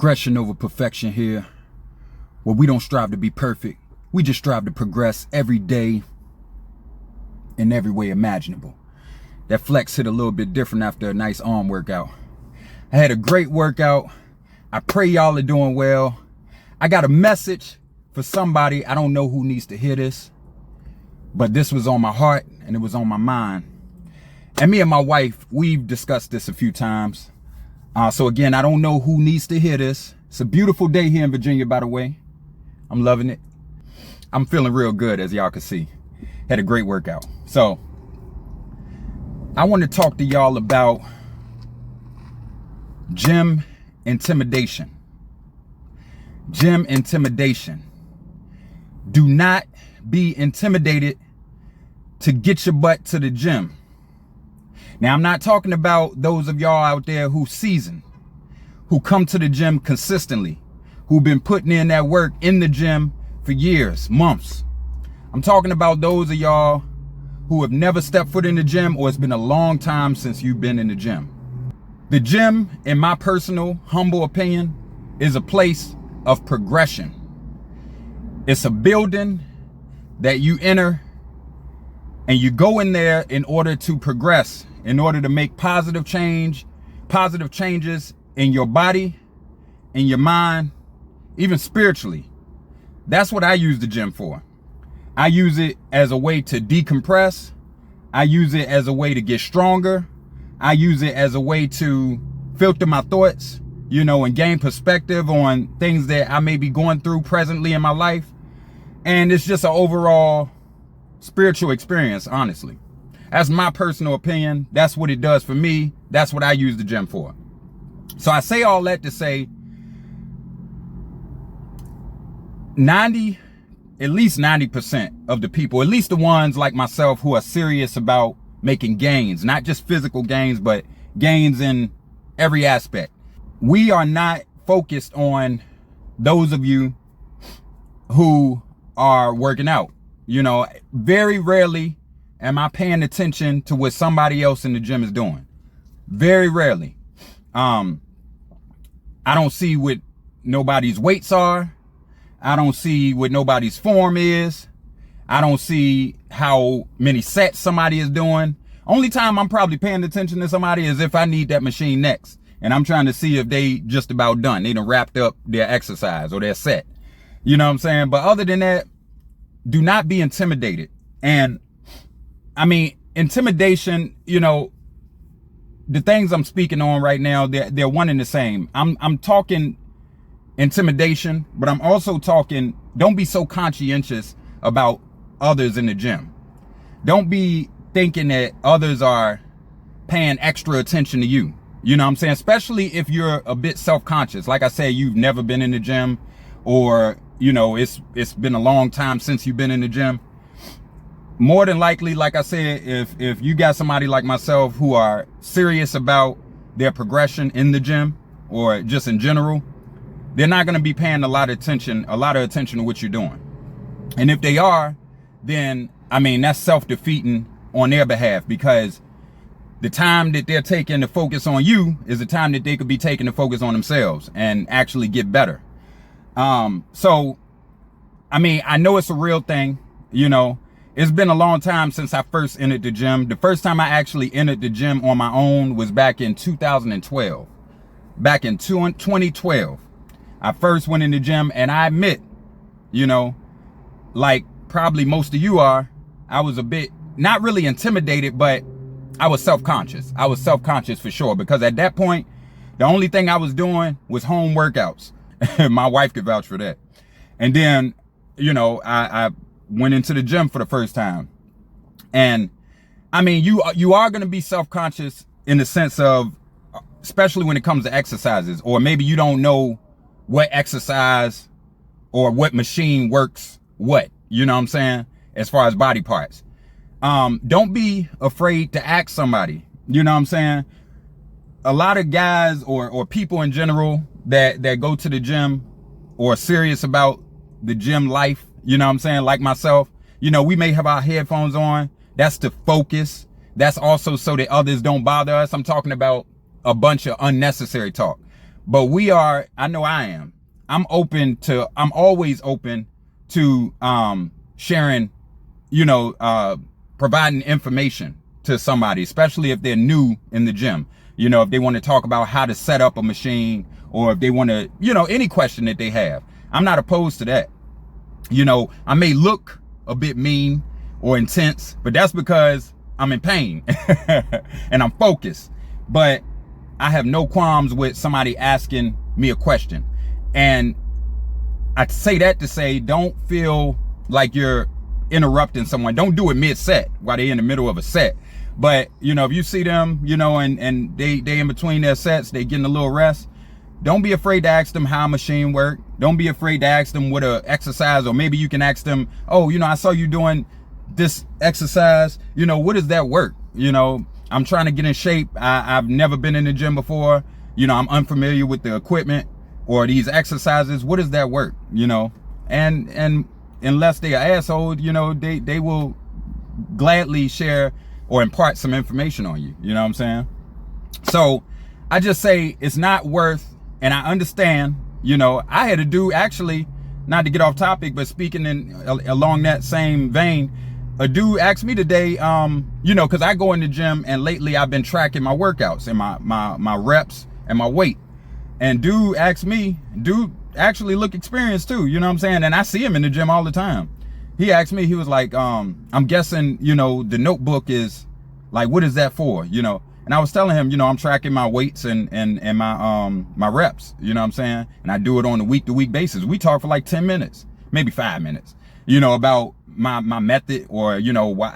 Progression over perfection here, where we don't strive to be perfect. We just strive to progress every day in every way imaginable. That flex hit a little bit different after a nice arm workout. I had a great workout. I pray y'all are doing well. I got a message for somebody. I don't know who needs to hear this, but this was on my heart and it was on my mind. And me and my wife, we've discussed this a few times. So again, I don't know who needs to hear this. It's a beautiful day here in Virginia, by the way. I'm loving it. I'm feeling real good, as y'all can see. Had a great workout. So I want to talk to y'all about gym intimidation. Gym intimidation. Do not be intimidated to get your butt to the gym. Now, I'm not talking about those of y'all out there who seasoned, who come to the gym consistently, who've been putting in that work in the gym for years, months. I'm talking about those of y'all who have never stepped foot in the gym, or it's been a long time since you've been in the gym. The gym, in my personal, humble opinion, is a place of progression. It's a building that you enter and you go in there in order to progress, in order to make positive changes in your body, in your mind, even spiritually. That's what I use the gym for. I use it as a way to decompress. I use it as a way to get stronger. I use it as a way to filter my thoughts, and gain perspective on things that I may be going through presently in my life. And it's just an overall spiritual experience, honestly. That's my personal opinion. That's what it does for me. That's what I use the gym for. So I say all that to say at least 90% of the people, at least the ones like myself who are serious about making gains, not just physical gains, but gains in every aspect. We are not focused on those of you who are working out. Very rarely am I paying attention to what somebody else in the gym is doing. Very rarely. I don't see what nobody's weights are. I don't see what nobody's form is. I don't see how many sets somebody is doing. Only time I'm probably paying attention to somebody is if I need that machine next. And I'm trying to see if they just about done. They done wrapped up their exercise or their set. You know what I'm saying? But other than that, do not be intimidated. And I mean, intimidation, the things I'm speaking on right now, they're one and the same. I'm talking intimidation, but I'm also talking, don't be so conscientious about others in the gym. Don't be thinking that others are paying extra attention to you. You know what I'm saying? Especially if you're a bit self-conscious. Like I said, you've never been in the gym, or, it's been a long time since you've been in the gym. More than likely, like I said, if you got somebody like myself who are serious about their progression in the gym or just in general, they're not going to be paying a lot of attention to what you're doing. And if they are, then, that's self-defeating on their behalf, because the time that they're taking to focus on you is the time that they could be taking to focus on themselves and actually get better. So, I know it's a real thing, It's been a long time since I first entered the gym. The first time I actually entered the gym on my own was back in 2012. Back in 2012. I first went in the gym, and I admit, like probably most of you are, I was a bit, not really intimidated, but I was self-conscious. I was self-conscious for sure, because at that point, the only thing I was doing was home workouts. My wife could vouch for that. And then, I went into the gym for the first time. And you are going to be self-conscious in the sense of, especially when it comes to exercises, or maybe you don't know what exercise or what machine works what, as far as body parts. Don't be afraid to ask somebody, a lot of guys or people in general that go to the gym or are serious about the gym life, like myself, we may have our headphones on. That's to focus. That's also so that others don't bother us. I'm talking about a bunch of unnecessary talk. But I know I am. I'm always open to sharing, providing information to somebody, especially if they're new in the gym. If they want to talk about how to set up a machine, or if they want to, any question that they have. I'm not opposed to that. I may look a bit mean or intense, but that's because I'm in pain and I'm focused. But I have no qualms with somebody asking me a question. And I say that to say, don't feel like you're interrupting someone. Don't do it mid-set while they're in the middle of a set. But, if you see them, and they in between their sets, they getting a little rest, don't be afraid to ask them how a machine work. Don't be afraid to ask them what a exercise, or maybe you can ask them, oh, I saw you doing this exercise, what does that work? I'm trying to get in shape. I've never been in the gym before. I'm unfamiliar with the equipment or these exercises. What does that work? And unless they are assholes, they will gladly share or impart some information on you. You know what I'm saying? So I just say it's not worth, and I understand, I had a dude, actually, not to get off topic, but speaking along that same vein, a dude asked me today, because I go in the gym and lately I've been tracking my workouts and my reps and my weight. And dude actually look experienced too, you know what I'm saying? And I see him in the gym all the time. He asked me, he was like, I'm guessing, the notebook is like, what is that for? And I was telling him, I'm tracking my weights and my reps, you know what I'm saying? And I do it on a week-to-week basis. We talk for like 10 minutes, maybe 5 minutes, about my method, or,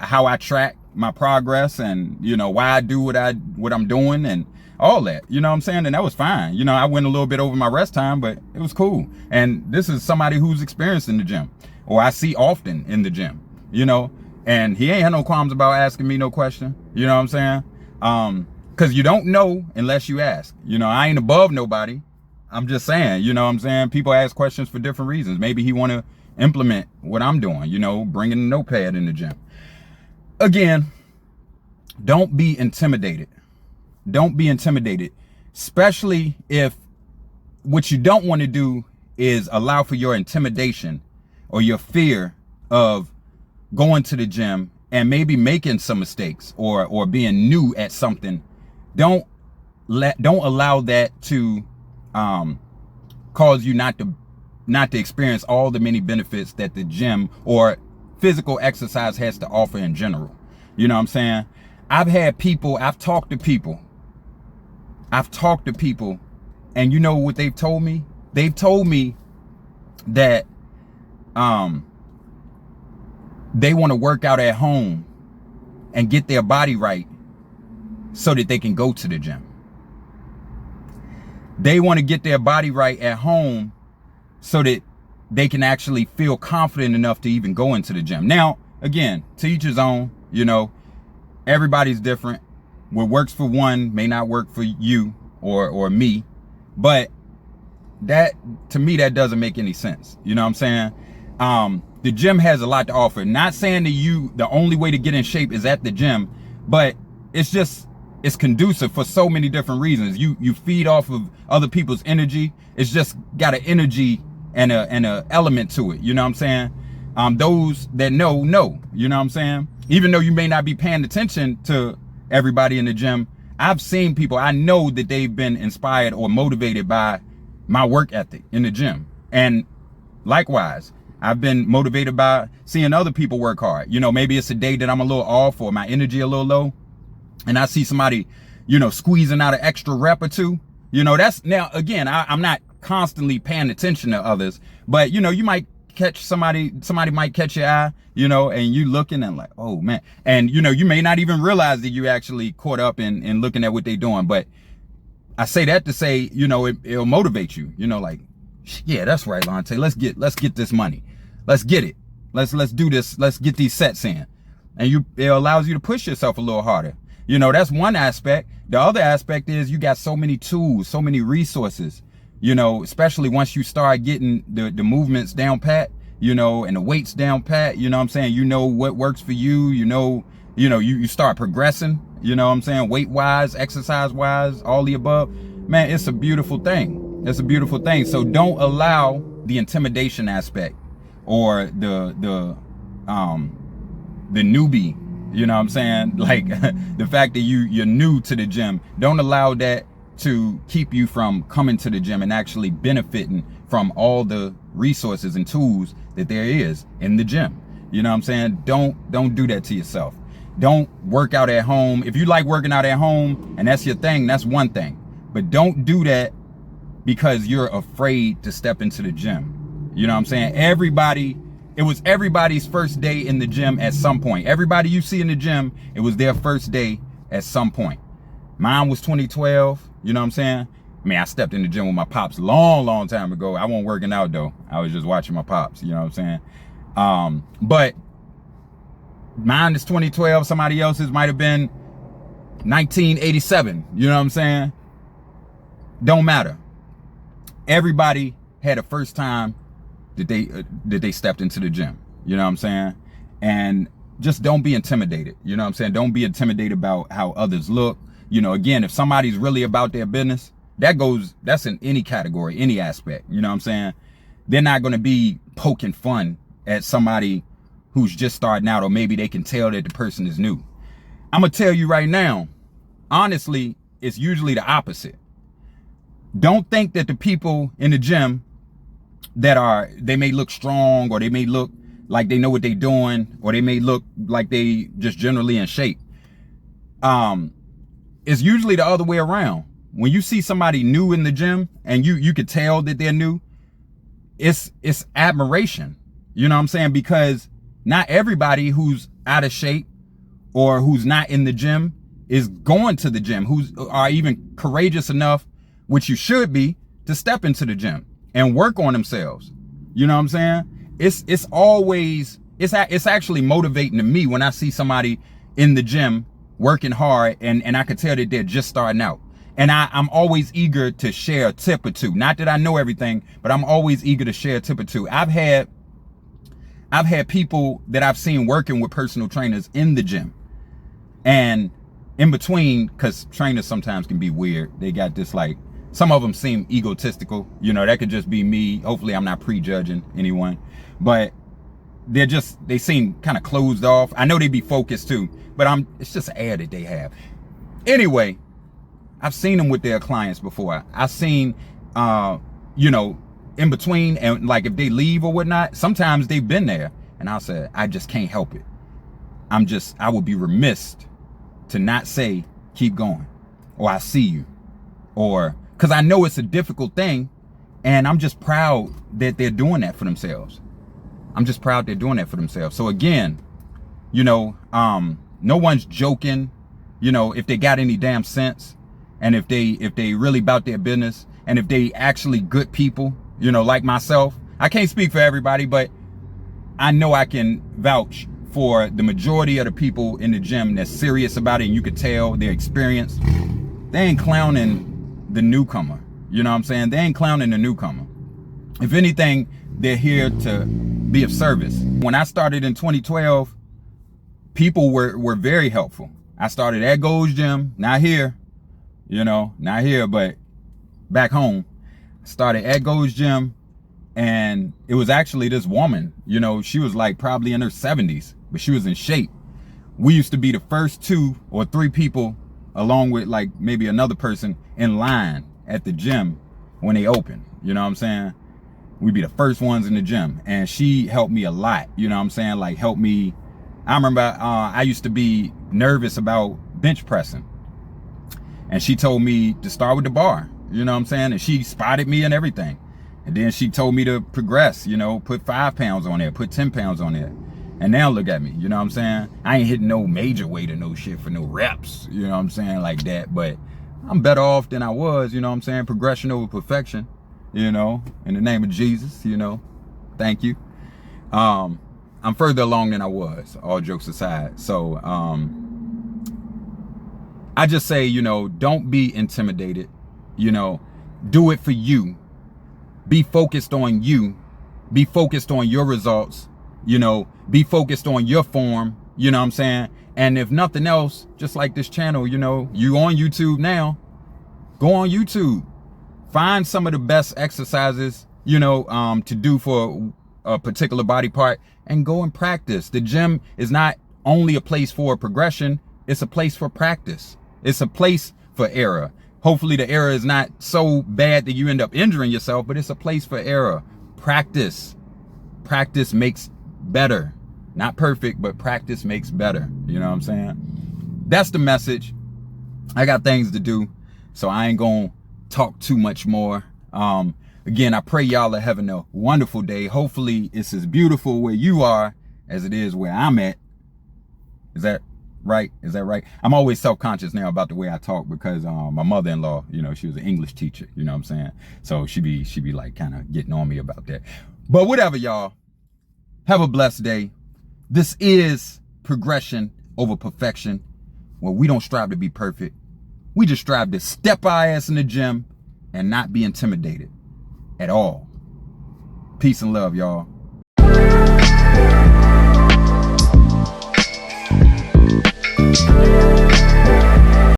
how I track my progress, and, why I do what I'm doing and all that, you know what I'm saying? And that was fine. I went a little bit over my rest time, but it was cool. And this is somebody who's experienced in the gym, or I see often in the gym, and he ain't had no qualms about asking me no question. You know what I'm saying? Cause you don't know unless you ask. I ain't above nobody. I'm just saying, you know what I'm saying? People ask questions for different reasons. Maybe he want to implement what I'm doing, bringing a notepad in the gym. Again, don't be intimidated. Don't be intimidated, especially if what you don't want to do is allow for your intimidation or your fear of going to the gym and maybe making some mistakes or being new at something. Don't allow that to cause you not to experience all the many benefits that the gym or physical exercise has to offer in general. You know what I'm saying? I've talked to people, and you know what they've told me? They've told me that they want to work out at home and get their body right so that they can go to the gym. They want to get their body right at home so that they can actually feel confident enough to even go into the gym. Now, again, to each his own, everybody's different. What works for one may not work for you or me, but that, to me, that doesn't make any sense. You know what I'm saying? The gym has a lot to offer. Not saying that the only way to get in shape is at the gym, but it's conducive for so many different reasons. You feed off of other people's energy. It's just got an energy and a element to it. You know what I'm saying? Those that know, you know what I'm saying? Even though you may not be paying attention to everybody in the gym, I've seen people, I know that they've been inspired or motivated by my work ethic in the gym. And likewise, I've been motivated by seeing other people work hard. Maybe it's a day that I'm a little off or my energy a little low, and I see somebody, squeezing out an extra rep or two. That's, now, again, I'm not constantly paying attention to others, but, you might catch somebody might catch your eye, and you looking and like, oh man. And, you may not even realize that you actually caught up in looking at what they're doing. But I say that to say, it'll motivate you, like, yeah, that's right, Lante. Let's get this money. Let's get it. Let's do this. Let's get these sets in. And it allows you to push yourself a little harder. That's one aspect. The other aspect is you got so many tools, so many resources, especially once you start getting the movements down pat, and the weights down pat, you know what I'm saying? What works for you, you start progressing, you know what I'm saying? Weight wise, exercise wise, all the above. man, it's a beautiful thing. It's a beautiful thing. So don't allow the intimidation aspect or the newbie, you know what I'm saying? Like the fact that you're new to the gym, don't allow that to keep you from coming to the gym and actually benefiting from all the resources and tools that there is in the gym. You know what I'm saying? Don't do that to yourself. Don't work out at home. If you like working out at home and that's your thing, that's one thing. But don't do that because you're afraid to step into the gym. You know what I'm saying? It was everybody's first day in the gym at some point. Everybody you see in the gym, it was their first day at some point. Mine was 2012, you know what I'm saying? I mean, I stepped in the gym with my pops long time ago. I wasn't working out though. I was just watching my pops, you know what I'm saying? But mine is 2012. Somebody else's might have been 1987, you know what I'm saying? Don't matter. Everybody had a first time that they stepped into the gym, you know what I'm saying? And just don't be intimidated, you know what I'm saying? Don't be intimidated about how others look. You know, again, if somebody's really about their business, that's in any category, any aspect, you know what I'm saying? They're not going to be poking fun at somebody who's just starting out, or maybe they can tell that the person is new. I'm going to tell you right now, honestly, it's usually the opposite. Don't think that the people in the gym they may look strong, or they may look like they know what they're doing, or they may look like they just generally in shape. It's usually the other way around. When you see somebody new in the gym and you could tell that they're new, it's admiration. You know what I'm saying? Because not everybody who's out of shape or who's not in the gym is going to the gym, are even courageous enough, which you should be, to step into the gym and work on themselves. You know what I'm saying? It's actually motivating to me when I see somebody in the gym working hard and I could tell that they're just starting out. And I'm always eager to share a tip or two. Not that I know everything, but I'm always eager to share a tip or two. I've had people that I've seen working with personal trainers in the gym, and in between, because trainers sometimes can be weird. They got this, like, some of them seem egotistical. You know, that could just be me. Hopefully I'm not prejudging anyone, but they seem kind of closed off. I know they be focused too, but it's just an air that they have. Anyway, I've seen them with their clients before. I've seen, in between, and like if they leave or whatnot, sometimes they've been there and I'll say, I just can't help it. I would be remiss to not say, keep going, or I see you, or, cause I know it's a difficult thing and I'm just proud that they're doing that for themselves. So again, no one's joking, if they got any damn sense, and if they really about their business, and if they actually good people, like myself. I can't speak for everybody, but I know I can vouch for the majority of the people in the gym that's serious about it, and you could tell they're experienced. They ain't clowning the newcomer. You know what I'm saying? They ain't clowning the newcomer. If anything, they're here to be of service. When I started in 2012, people were very helpful. I started at Gold's Gym, not here, but back home. I started at Gold's Gym, and it was actually this woman, she was like probably in her 70s, but she was in shape. We used to be the first 2 or 3 people, along with like maybe another person, in line at the gym when they opened. You know what I'm saying? We'd be the first ones in the gym, and she helped me a lot. You know what I'm saying? Like, helped me. I remember I used to be nervous about bench pressing, and she told me to start with the bar. You know what I'm saying? And she spotted me and everything. And then she told me to progress, put 5 pounds on there, put 10 pounds on there. And now look at me, you know what I'm saying? I ain't hitting no major weight or no shit for no reps, you know what I'm saying, like that. But I'm better off than I was, you know what I'm saying? Progression over perfection, in the name of Jesus, thank you. I'm further along than I was, all jokes aside. So I just say, don't be intimidated, do it for you. Be focused on you. Be focused on your results. Be focused on your form, you know what I'm saying? And if nothing else, just like this channel, you on YouTube now, Go on YouTube. Find some of the best exercises, to do for a particular body part and go and practice. The gym is not only a place for progression, it's a place for practice. It's a place for error. Hopefully the error is not so bad that you end up injuring yourself, but it's a place for error. Practice. Practice makes better. Not perfect, but practice makes better. You know what I'm saying? That's the message. I got things to do, so I ain't gonna talk too much more. Again, I pray y'all are having a wonderful day. Hopefully it's as beautiful where you are as it is where I'm at. Is that right? Is that right? I'm always self-conscious now about the way I talk because my mother-in-law, she was an English teacher, you know what I'm saying? So she be like kind of getting on me about that. But whatever, y'all. Have a blessed day. This is progression over perfection. Well, we don't strive to be perfect. We just strive to step our ass in the gym and not be intimidated at all. Peace and love, y'all.